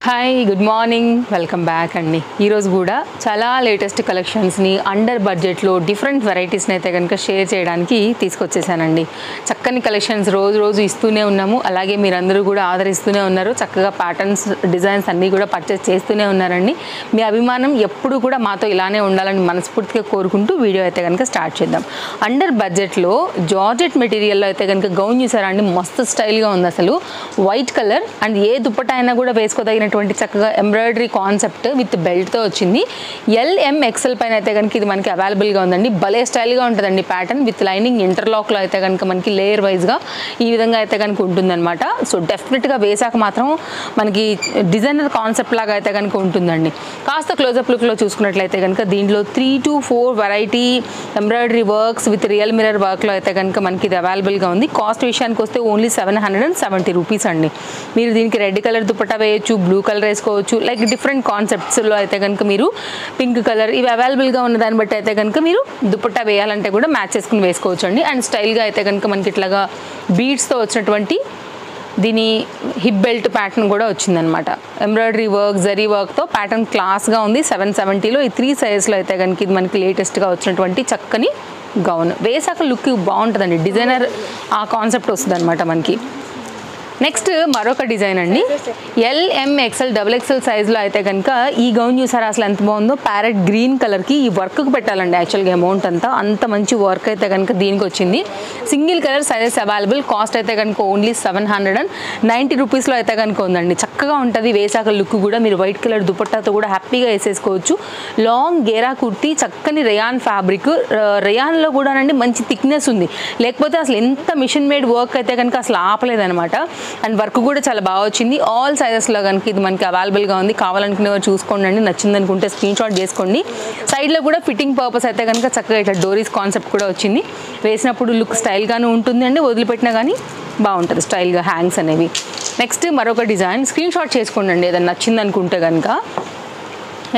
Hi good morning welcome back అండి. ఈరోజు కూడా చాలా లేటెస్ట్ కలెక్షన్స్ని అండర్ బడ్జెట్లో డిఫరెంట్ వెరైటీస్ని అయితే కనుక షేర్ చేయడానికి తీసుకొచ్చేసానండి. చక్కని కలెక్షన్స్ రోజు రోజు ఇస్తూనే ఉన్నాము. అలాగే మీరందరూ కూడా ఆదరిస్తూనే ఉన్నారు. చక్కగా ప్యాటర్న్స్ డిజైన్స్ అన్నీ కూడా పర్చేస్ చేస్తూనే ఉన్నారండి. మీ అభిమానం ఎప్పుడు కూడా మాతో ఇలానే ఉండాలని మనస్ఫూర్తిగా కోరుకుంటూ వీడియో అయితే కనుక స్టార్ట్ చేద్దాం. అండర్ బడ్జెట్లో జార్జెట్ మెటీరియల్లో అయితే కనుక గౌన్ చూసారా అండి, మస్తు స్టైల్గా ఉంది. అసలు వైట్ కలర్ అండ్ ఏ దుప్పటా అయినా కూడా వేసుకోదగినటువంటి చక్కగా ఎంబ్రాయిడరీ కాన్సెప్ట్ విత్ బెల్ట్తో వచ్చింది. LMXL పైన అయితే కనుక ఇది మనకి అవైలబుల్గా ఉందండి. భలే స్టైల్గా ఉంటుందండి. ప్యాటర్న్ విత్ లైనింగ్ ఇంటర్లాక్లో అయితే కనుక మనకి లేయర్ వైజ్గా ఈ విధంగా అయితే కనుక ఉంటుందన్నమాట. సో డెఫినెట్గా వేసాక మాత్రం మనకి డిజైనర్ కాన్సెప్ట్ లాగా అయితే కనుక ఉంటుందండి. కాస్త క్లోజప్ లుక్లో చూసుకున్నట్లయితే కనుక దీంట్లో 3 to 4 variety embroidery works with real mirror వర్క్లో అయితే కనుక మనకి ఇది అవైలబుల్గా ఉంది. కాస్ట్ విషయానికి వస్తే ఓన్లీ 770 రూపీస్ అండి. మీరు దీనికి రెడ్ కలర్ దుపట్టా వేయచ్చు, బ్లూ కలర్ వేసుకోవచ్చు, లైక్ డిఫరెంట్ కాన్సెప్ట్స్లో అయితే కనుక మీరు పింక్ కలర్ ఇవి అవైలబుల్గా ఉన్న దాన్ని బట్టి అయితే కనుక మీరు దుపట్టా వేయాలంటే కూడా మ్యాచ్ చేసుకుని వేసుకోవచ్చు అండి. అండ్ స్టైల్గా అయితే కనుక మనకి ఇట్లాగా బీడ్స్తో వచ్చినటువంటి దీని హిప్ బెల్ట్ ప్యాటర్న్ కూడా వచ్చిందనమాట. ఎంబ్రాయిడరీ వర్క్ జరీ వర్క్తో ప్యాటర్న్ క్లాస్గా ఉంది. 770లో ఈ 3 సైజెస్లో అయితే కనుక ఇది మనకి లేటెస్ట్గా వచ్చినటువంటి చక్కని గౌన్. వేసాక లుక్ బాగుంటుందండి. డిజైనర్ ఆ కాన్సెప్ట్ వస్తుంది అనమాట మనకి. నెక్స్ట్ మరొక డిజైన్ అండి. LMXL XXL సైజులో అయితే కనుక ఈ గౌన్ చూసారా అసలు ఎంత బాగుందో. ప్యారెట్ గ్రీన్ కలర్కి ఈ వర్క్కి పెట్టాలండి యాక్చువల్గా అమౌంట్ అంత మంచి వర్క్ అయితే కనుక దీనికి వచ్చింది. Single colour sizes available. Cost అయితే కనుక ఓన్లీ 790 రూపీస్లో అయితే కనుక ఉందండి. చక్కగా ఉంటుంది. వేసాక లుక్ కూడా మీరు వైట్ కలర్ దుపట్టాతో కూడా హ్యాపీగా వేసేసుకోవచ్చు. లాంగ్ గేరా కుర్తీ, చక్కని రేయాన్ ఫ్యాబ్రిక్. రేయాన్లో కూడా అండి మంచి థిక్నెస్ ఉంది. లేకపోతే అసలు ఎంత మిషన్ మేడ్ వర్క్ అయితే కనుక అసలు ఆపలేదనమాట. అండ్ వర్క్ కూడా చాలా బాగా వచ్చింది. ఆల్ సైజెస్లో కనుక ఇది మనకి అవైలబుల్గా ఉంది. కావాలనుకునేవారు చూసుకోండి అండి. నచ్చింది అనుకుంటే స్క్రీన్ షాట్ చేసుకోండి. సైడ్లో కూడా ఫిట్టింగ్ పర్పస్ అయితే కనుక చక్కగా ఇట్లా డోరీస్ కాన్సెప్ట్ కూడా వచ్చింది. వేసినప్పుడు లుక్ స్టైల్గానే ఉంటుంది అండి. వదిలిపెట్టినా కానీ బాగుంటుంది స్టైల్గా హ్యాంగ్స్ అనేవి. నెక్స్ట్ మరొక డిజైన్ స్క్రీన్ షాట్ చేసుకోండి అండి. ఏదైనా నచ్చింది అనుకుంటే కనుక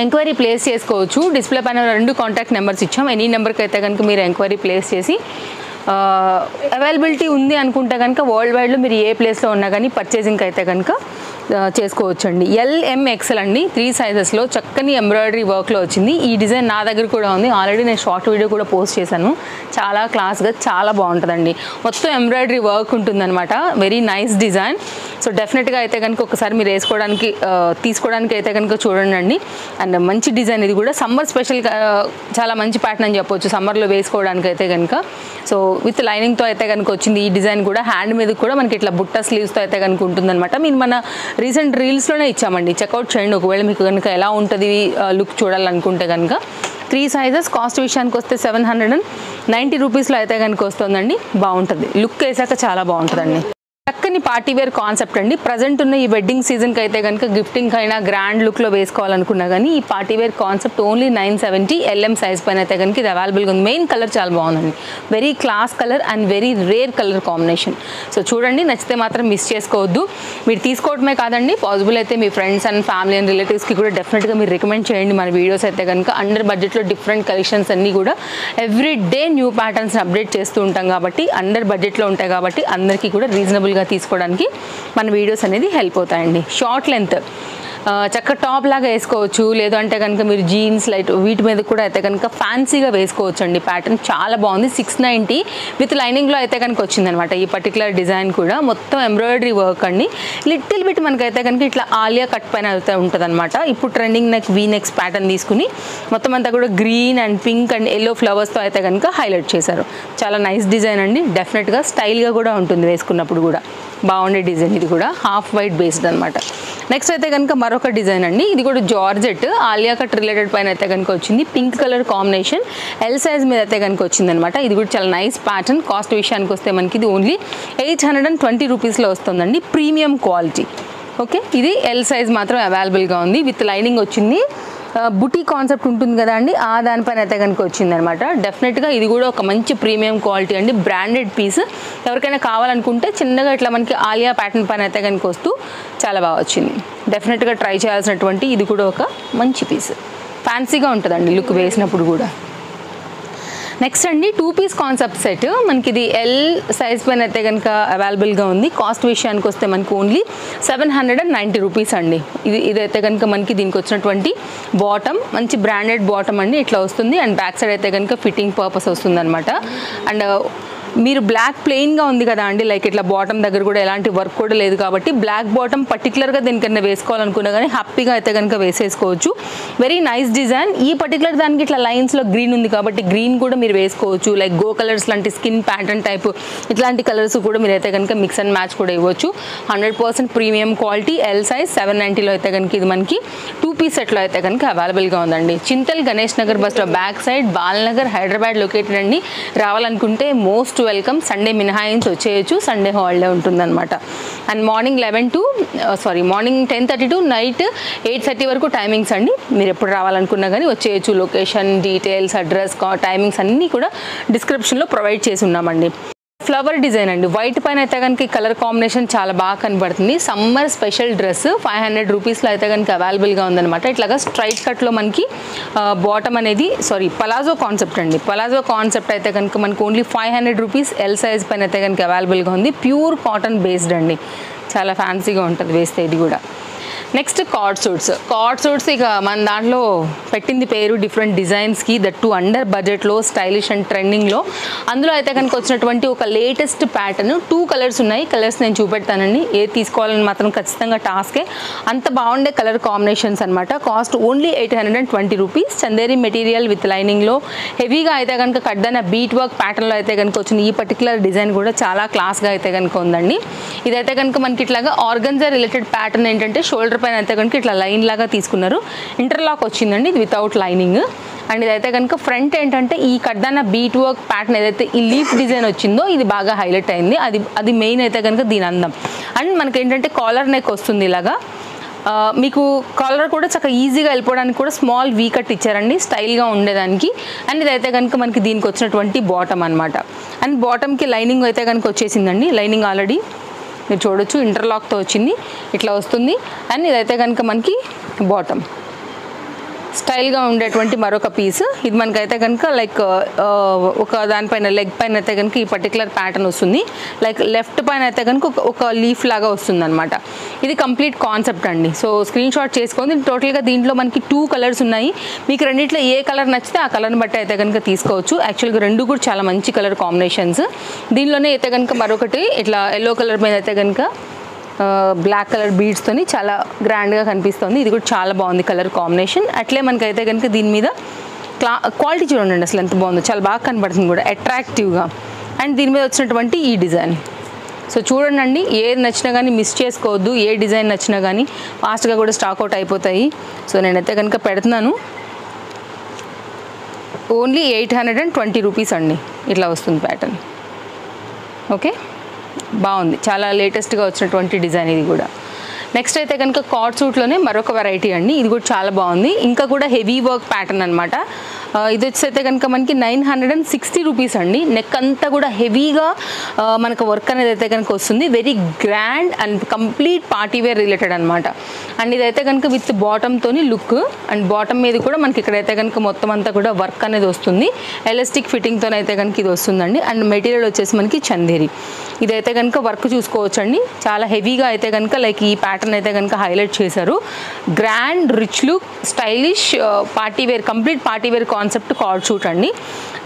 ఎంక్వైరీ ప్లేస్ చేసుకోవచ్చు. డిస్ప్లే పైన 2 కాంటాక్ట్ నెంబర్స్ ఇచ్చాం. ఎనీ నెంబర్కి అయితే కనుక మీరు ఎంక్వైరీ ప్లేస్ చేసి అవైలబిలిటీ ఉంది అనుకుంటే కనుక వరల్డ్ వైడ్లో మీరు ఏ ప్లేస్లో ఉన్నా కానీ పర్చేసింగ్కి అయితే కనుక చేసుకోవచ్చండి. LMXL అండి. 3 సైజెస్లో చక్కని ఎంబ్రాయిడరీ వర్క్లో వచ్చింది. ఈ డిజైన్ నా దగ్గర కూడా ఉంది. ఆల్రెడీ నేను షార్ట్ వీడియో కూడా పోస్ట్ చేశాను. చాలా క్లాస్గా చాలా బాగుంటుందండి. మొత్తం ఎంబ్రాయిడరీ వర్క్ ఉంటుందన్నమాట. Very nice design. సో డెఫినెట్గా అయితే కనుక ఒకసారి మీరు వేసుకోవడానికి తీసుకోవడానికి అయితే కనుక చూడండి. అండ్ మంచి డిజైన్ ఇది కూడా. సమ్మర్ స్పెషల్ చాలా మంచి ప్యాటర్న్ అని చెప్పొచ్చు సమ్మర్లో వేసుకోవడానికి అయితే కనుక. సో విత్ లైనింగ్తో అయితే కనుక వచ్చింది. ఈ డిజైన్ కూడా హ్యాండ్ మీద కూడా మనకి ఇట్లా బుట్ట స్లీవ్స్తో అయితే కనుక ఉంటుందన్నమాట. మీరు మన రీసెంట్ రీల్స్లోనే ఇచ్చామండి. చెక్అవుట్ చేయండి ఒకవేళ మీకు కనుక ఎలా ఉంటుంది లుక్ చూడాలనుకుంటే కనుక. 3 సైజెస్. కాస్ట్ విషయానికి వస్తే 790 రూపీస్లో అయితే కనుక వస్తుందండి. బాగుంటుంది. లుక్ వేసాక చాలా బాగుంటుందండి. చక్కని పార్టీ వేర్ కాన్సెప్ట్ అండి. ప్రజెంట్ ఉన్న ఈ వెడ్డింగ్ సీజన్కి అయితే కనుక గిఫ్టింగ్ అయినా గ్రాండ్ లుక్లో వేసుకోవాలనుకున్నా కానీ ఈ party wear concept only 970 LM size పైన అయితే కనుక ఇది అవైలబుల్గా ఉంది. మెయిన్ కలర్ చాలా బాగుందండి. Very class colour and very rare colour combination. So చూడండి, నచ్చితే మాత్రం మిస్ చేసుకోవద్దు. మీరు తీసుకోవడమే కాదండి, పాసిబుల్ అయితే మీ ఫ్రెండ్స్ అండ్ ఫ్యామిలీ అండ్ రిలేటివ్స్కి కూడా డెఫినెట్గా మీరు రికమెండ్ చేయండి. మన వీడియోస్ అయితే కనుక అండర్ బడ్జెట్లో డిఫరెంట్ కలెక్షన్స్ అన్నీ కూడా every day new patterns update చేస్తూ ఉంటాం కాబట్టి అండర్ బడ్జెట్లో ఉంటాయి కాబట్టి అందరికీ కూడా రీజనబుల్గా తీసుకోవడానికి మన వీడియోస్ అనేది హెల్ప్ అవుతాయండి. షార్ట్ లెంత్ చక్క టాప్ లాగా వేసుకోవచ్చు. లేదు అంటే కనుక మీరు జీన్స్ లైట్ వీటి మీద కూడా అయితే కనుక ఫ్యాన్సీగా వేసుకోవచ్చు అండి. ప్యాటర్న్ చాలా బాగుంది. 690 విత్ లైనింగ్లో అయితే కనుక వచ్చిందనమాట. ఈ పర్టికులర్ డిజైన్ కూడా మొత్తం ఎంబ్రాయిడరీ వర్క్ అండి. లిటిల్ బిట్ మనకైతే కనుక ఇట్లా ఆలియా కట్ పైన అయితే ఉంటుంది అనమాట. ఇప్పుడు trending neck V neck pattern తీసుకుని మొత్తం అంతా కూడా green and pink and yellow ఫ్లవర్స్తో అయితే కనుక హైలైట్ చేశారు. చాలా నైస్ డిజైన్ అండి. డెఫినెట్గా స్టైల్గా కూడా ఉంటుంది వేసుకున్నప్పుడు కూడా. బాగుండే డిజైన్ ఇది కూడా. హాఫ్ వైట్ బేస్డ్ అనమాట. నెక్స్ట్ అయితే కనుక మరొక డిజైన్ అండి. ఇది కూడా జార్జెట్ ఆలియా కట్ రిలేటెడ్ పైన అయితే కనుక వచ్చింది. Pink colour combination L size మీద అయితే కనుక వచ్చింది అనమాట. ఇది కూడా చాలా నైస్ ప్యాటర్న్. కాస్ట్ విషయానికి వస్తే మనకి ఇది ఓన్లీ 820 రూపీస్లో వస్తుందండి. Premium quality. ఓకే, ఇది ఎల్ సైజ్ మాత్రం అవైలబుల్గా ఉంది. విత్ లైనింగ్ వచ్చింది. బుటీ కాన్సెప్ట్ ఉంటుంది కదా అండి, ఆ దానిపైన అయితే కనుక వచ్చిందనమాట. డెఫినెట్గా ఇది కూడా ఒక మంచి ప్రీమియం క్వాలిటీ అండి. Branded piece. ఎవరికైనా కావాలనుకుంటే చిన్నగా ఇట్లా మనకి ఆలియా ప్యాటర్న్ పైన అయితే కనుక వస్తూ చాలా బాగా వచ్చింది. డెఫినెట్గా ట్రై చేయాల్సినటువంటి ఇది కూడా ఒక మంచి పీస్. ఫ్యాన్సీగా ఉంటుందండి లుక్ వేసినప్పుడు కూడా. నెక్స్ట్ అండి 2 పీస్ కాన్సెప్ట్ సెట్ మనకి ఇది ఎల్ సైజ్ పైన అయితే కనుక అవైలబుల్గా ఉంది. కాస్ట్ విషయానికి వస్తే మనకి ఓన్లీ 790 రూపీస్ అండి. ఇదైతే కనుక మనకి దీనికి వచ్చినటువంటి బాటమ్ మంచి బ్రాండెడ్ బాటమ్ అండి ఇట్లా వస్తుంది. అండ్ బ్యాక్ సైడ్ అయితే కనుక ఫిట్టింగ్ పర్పస్ వస్తుంది అనమాట. అండ్ మీరు బ్లాక్ ప్లెయిన్గా ఉంది కదా అండి, లైక్ ఇట్లా బాటమ్ దగ్గర కూడా ఎలాంటి వర్క్ కూడా లేదు కాబట్టి బ్లాక్ బాటమ్ పర్టికులర్గా దీనికన్నా వేసుకోవాలనుకున్నా కానీ హ్యాపీగా అయితే కనుక వేసేసుకోవచ్చు. Very nice design. ఈ పర్టికులర్ దానికి ఇట్లా లైన్స్లో గ్రీన్ ఉంది కాబట్టి గ్రీన్ కూడా మీరు వేసుకోవచ్చు. లైక్ గో కలర్స్ లాంటి స్కిన్ ప్యాటర్న్ టైప్ ఇట్లాంటి కలర్స్ కూడా మీరు అయితే కనుక మిక్స్ అండ్ మ్యాచ్ కూడా ఇవ్వచ్చు. 100% ప్రీమియం క్వాలిటీ ఎల్ సైజ్ 790లో అయితే కనుక ఇది మనకి 2 పీస్ సెట్లో అయితే కనుక అవైలబుల్గా ఉందండి. Chintal Ganesh Nagar bus stop back side Balanagar Hyderabad located అండి. రావాలనుకుంటే మోస్ట్ వెల్కమ్. సండే మినహాయించి వచ్చేయచ్చు, సండే హాలిడే ఉంటుందన్నమాట. అండ్ మార్నింగ్ 10:30 టు నైట్ 8:30 వరకు టైమింగ్స్ అండి. మీరు ఎప్పుడు రావాలనుకున్నా కానీ వచ్చేయచ్చు. లొకేషన్ డీటెయిల్స్ అడ్రస్ టైమింగ్స్ అన్నీ కూడా డిస్క్రిప్షన్లో ప్రొవైడ్ చేసి ఉన్నామండి. ఫ్లవర్ డిజైన్ అండి, వైట్ పైన అయితే కనుక ఈ కలర్ కాంబినేషన్ చాలా బాగా కనబడుతుంది. సమ్మర్ స్పెషల్ డ్రెస్ 500 రూపీస్లో అయితే కనుక అవైలబుల్గా ఉందన్నమాట. ఇట్లాగా స్ట్రైట్ కట్లో మనకి బాటమ్ అనేది పలాజో కాన్సెప్ట్ అండి. పలాజో కాన్సెప్ట్ అయితే కనుక మనకి ఓన్లీ 500 రూపీస్ ఎల్ సైజ్ పైన అయితే కనుక అవైలబుల్గా ఉంది. ప్యూర్ కాటన్ బేస్డ్ అండి, చాలా ఫ్యాన్సీగా ఉంటుంది వేస్తే ఇది కూడా. నెక్స్ట్ కార్డ్ సూట్స్ ఇక మన దాంట్లో పెట్టింది పేరు డిఫరెంట్ డిజైన్స్కి, దట్ టు అండర్ బడ్జెట్లో స్టైలిష్ అండ్ ట్రెండింగ్లో. అందులో అయితే కనుక వచ్చినటువంటి ఒక లేటెస్ట్ ప్యాటర్న్ 2 కలర్స్ ఉన్నాయి. కలర్స్ నేను చూపెడతానండి, ఏది తీసుకోవాలని మాత్రం ఖచ్చితంగా టాస్కే. అంత బాగుండే కలర్ కాంబినేషన్స్ అనమాట. Cost only 820 rupees. Chanderi material with లైనింగ్లో హెవీగా అయితే కనుక కడ్డన బీట్ వర్క్ ప్యాటర్న్లో అయితే కనుక వచ్చిన ఈ పర్టికులర్ డిజైన్ కూడా చాలా క్లాస్గా అయితే కనుక ఉందండి. ఇదైతే కనుక మనకి ఇట్లాగా ఆర్గన్జా రిలేటెడ్ ప్యాటర్న్ ఏంటంటే షోల్డర్ పైన అయితే కనుక ఇట్లా లైన్ లాగా తీసుకున్నారు. ఇంటర్లాక్ వచ్చిందండి, ఇది వితౌట్ లైనింగ్. అండ్ ఇదైతే కనుక ఫ్రంట్ ఏంటంటే ఈ కడ్డాన బీట్ వర్క్ ప్యాటర్న్ ఏదైతే ఈ లీఫ్ డిజైన్ వచ్చిందో ఇది బాగా హైలైట్ అయింది. అది మెయిన్ అయితే కనుక దీని అందం. అండ్ మనకి ఏంటంటే కాలర్ నెక్ వస్తుంది ఇలాగా. మీకు కాలర్ కూడా చక్కగా ఈజీగా వెళ్ళిపోవడానికి కూడా స్మాల్ వీ కట్ ఇచ్చారండి స్టైల్గా ఉండేదానికి. అండ్ ఇదైతే కనుక మనకి దీనికి వచ్చినటువంటి బాటమ్ అనమాట. అండ్ బాటమ్కి లైనింగ్ అయితే కనుక వచ్చేసిందండి. లైనింగ్ ఆల్రెడీ మీరు చూడొచ్చు, ఇంటర్లాక్తో వచ్చింది, ఇట్లా వస్తుంది. అండ్ ఇదైతే కనుక మనకి బాటమ్ స్టైల్గా ఉండేటువంటి మరొక పీస్. ఇది మనకైతే కనుక లైక్ ఒక దానిపైన లెగ్ పైన అయితే కనుక ఈ పర్టికులర్ ప్యాటర్న్ వస్తుంది. లైక్ లెఫ్ట్ పైన అయితే కనుక ఒక లీఫ్ లాగా వస్తుంది అనమాట. ఇది కంప్లీట్ కాన్సెప్ట్ అండి. సో స్క్రీన్ షాట్ చేసుకోండి. టోటల్గా దీంట్లో మనకి 2 కలర్స్ ఉన్నాయి. మీకు రెండిట్లో ఏ కలర్ నచ్చితే ఆ కలర్ని బట్టి అయితే కనుక తీసుకోవచ్చు. యాక్చువల్గా 2 కూడా చాలా మంచి కలర్ కాంబినేషన్స్. దీనిలోనే అయితే కనుక మరొకటి ఇట్లా ఎల్లో కలర్ మీద అయితే కనుక బ్లాక్ కలర్ బీడ్స్తోని చాలా గ్రాండ్గా కనిపిస్తుంది. ఇది కూడా చాలా బాగుంది కలర్ కాంబినేషన్. అట్లే మనకైతే కనుక దీని మీద క్వాలిటీ చూడండి అసలు ఎంత బాగుందో, చాలా బాగా కనబడుతుంది కూడా అట్రాక్టివ్గా. అండ్ దీని మీద వచ్చినటువంటి ఈ డిజైన్ సో చూడండి, ఏది నచ్చినా కానీ మిస్ చేసుకోవద్దు. ఏ డిజైన్ నచ్చినా కానీ ఫాస్ట్గా కూడా స్టాక్ అవుట్ అయిపోతాయి. సో నేనైతే కనుక పెడుతున్నాను. ఓన్లీ 820 రూపీస్ అండి. ఇట్లా వస్తుంది ప్యాటర్న్. ఓకే, బాగుంది, చాలా లేటెస్ట్గా వచ్చినటువంటి డిజైన్ ఇది కూడా. నెక్స్ట్ అయితే కనుక కార్డ్ సూట్లోనే మరొక వెరైటీ అండి. ఇది కూడా చాలా బాగుంది. ఇంకా కూడా హెవీ వర్క్ ప్యాటర్న్ అనమాట. ఇది వచ్చేస్తే కనుక మనకి 960 రూపీస్ అండి. నెక్ అంతా కూడా హెవీగా మనకు వర్క్ అనేది అయితే కనుక వస్తుంది. Very grand and complete party wear related అనమాట. అండ్ ఇదైతే కనుక విత్ బాటమ్తోని లుక్. అండ్ బాటమ్ మీద కూడా మనకి ఇక్కడైతే కనుక మొత్తం అంతా కూడా వర్క్ అనేది వస్తుంది. ఎలాస్టిక్ ఫిట్టింగ్తో అయితే కనుక ఇది వస్తుందండి. అండ్ మెటీరియల్ వచ్చేసి మనకి చందేరి. ఇదైతే కనుక వర్క్ చూసుకోవచ్చండి, చాలా హెవీగా అయితే కనుక లైక్ ఈ ప్యాటర్న్ అయితే కనుక హైలైట్ చేశారు. Grand rich look stylish party wear, complete party wear concept cord suit అండి.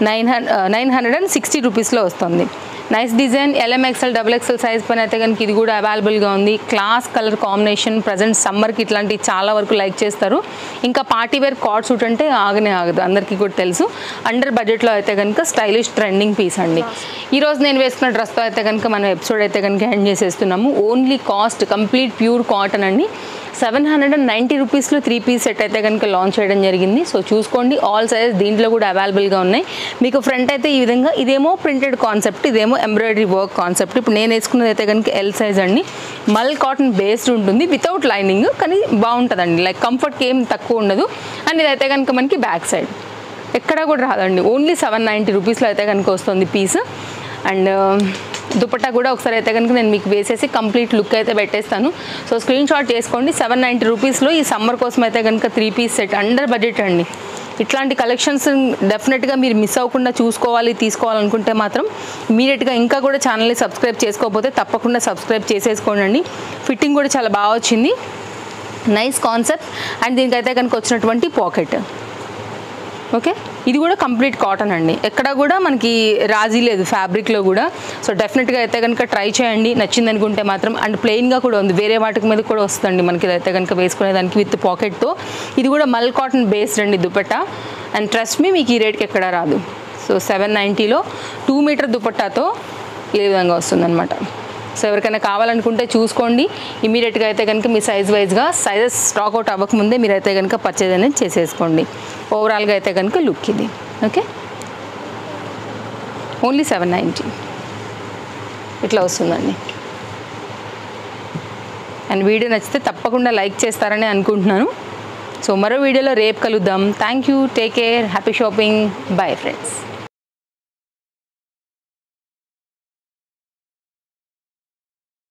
960 రూపీస్లో వస్తుంది. Nice design. LMXL XXL size పైన అయితే కనుక ఇది కూడా అవైలబుల్గా ఉంది. Class colour combination. ప్రజెంట్ సమ్మర్కి ఇట్లాంటివి చాలా వరకు లైక్ చేస్తారు. ఇంకా పార్టీ వేర్ కార్డ్ షూట్ అంటే ఆగనే ఆగదు, అందరికీ కూడా తెలుసు. అండర్ బడ్జెట్లో అయితే కనుక స్టైలిష్ ట్రెండింగ్ పీస్ అండి. ఈరోజు నేను వేసుకున్న డ్రెస్తో అయితే కనుక మనం ఎపిసోడ్ అయితే కనుక ఎండ్ చేసేస్తున్నాము. Only cost complete pure cotton అండి. 790 రూపీస్లో 3 పీస్ సెట్ అయితే కనుక లాంచ్ చేయడం జరిగింది. సో చూసుకోండి, ఆల్ సైజ్ దీంట్లో కూడా అవైలబుల్గా ఉన్నాయి. మీకు ఫ్రంట్ అయితే ఈ విధంగా, ఇదేమో ప్రింటెడ్ కాన్సెప్ట్, ఇదేమో ఎంబ్రాయిడరీ వర్క్ కాన్సెప్ట్. ఇప్పుడు నేను వేసుకున్నది అయితే కనుక ఎల్ సైజ్ అండి. మల్ కాటన్ బేస్డ్ ఉంటుంది వితౌట్ లైనింగ్, కానీ బాగుంటుందండి. లైక్ కంఫర్ట్కి ఏం తక్కువ ఉండదు. అండ్ ఇదైతే కనుక మనకి బ్యాక్ సైడ్ ఎక్కడ కూడా రాదండి. ఓన్లీ 790 రూపీస్లో అయితే కనుక వస్తుంది పీస్. అండ్ దుపట్టా కూడా ఒకసారి అయితే కనుక నేను మీకు వేసేసి కంప్లీట్ లుక్ అయితే పెట్టేస్తాను. సో స్క్రీన్ షాట్ చేసుకోండి. 790 రూపీస్లో ఈ సమ్మర్ కోసం అయితే కనుక 3 పీస్ సెట్ అండర్ బడ్జెట్ అండి. ఇట్లాంటి కలెక్షన్స్ డెఫినెట్గా మీరు మిస్ అవ్వకుండా తీసుకోవాలనుకుంటే మాత్రం ఇమీడియట్గా ఇంకా కూడా ఛానల్ని సబ్స్క్రైబ్ చేసుకోకపోతే తప్పకుండా సబ్స్క్రైబ్ చేసేసుకోండి. ఫిట్టింగ్ కూడా చాలా బాగా వచ్చింది, నైస్ కాన్సెప్ట్. అండ్ దీనికైతే కనుక వచ్చినటువంటి పాకెట్, ఓకే, ఇది కూడా కంప్లీట్ కాటన్ అండి, ఎక్కడ కూడా మనకి రాజీ లేదు ఫ్యాబ్రిక్లో కూడా. సో డెఫినెట్గా అయితే కనుక ట్రై చేయండి, నచ్చింది అనుకుంటే మాత్రం. అండ్ ప్లెయిన్గా కూడా ఉంది, వేరే వాటికి మీద కూడా వస్తుందండి మనకి ఇదైతే కనుక వేసుకునేదానికి విత్ పాకెట్తో. ఇది కూడా మల్ కాటన్ బేస్డ్ అండి దుపట్టా. అండ్ ట్రస్ట్ మీ, మీకు ఈ రేట్కి ఎక్కడా రాదు. సో 790లో 2 మీటర్ దుపట్టాతో ఈ విధంగా వస్తుందన్నమాట. సో ఎవరికైనా కావాలనుకుంటే చూసుకోండి, ఇమీడియట్గా అయితే కనుక మీ సైజ్ వైజ్గా సైజెస్ స్టాక్అవుట్ అవ్వకముందే మీరైతే కనుక పర్చేజ్ అనేది చేసేసుకోండి. ఓవరాల్గా అయితే కనుక లుక్ ఇది, ఓకే, ఓన్లీ 790 ఇట్లా వస్తుందండి. అండ్ వీడియో నచ్చితే తప్పకుండా లైక్ చేస్తారని అనుకుంటున్నాను. సో మరో వీడియోలో రేపు కలుద్దాం. Thank you, take care, happy shopping, bye friends.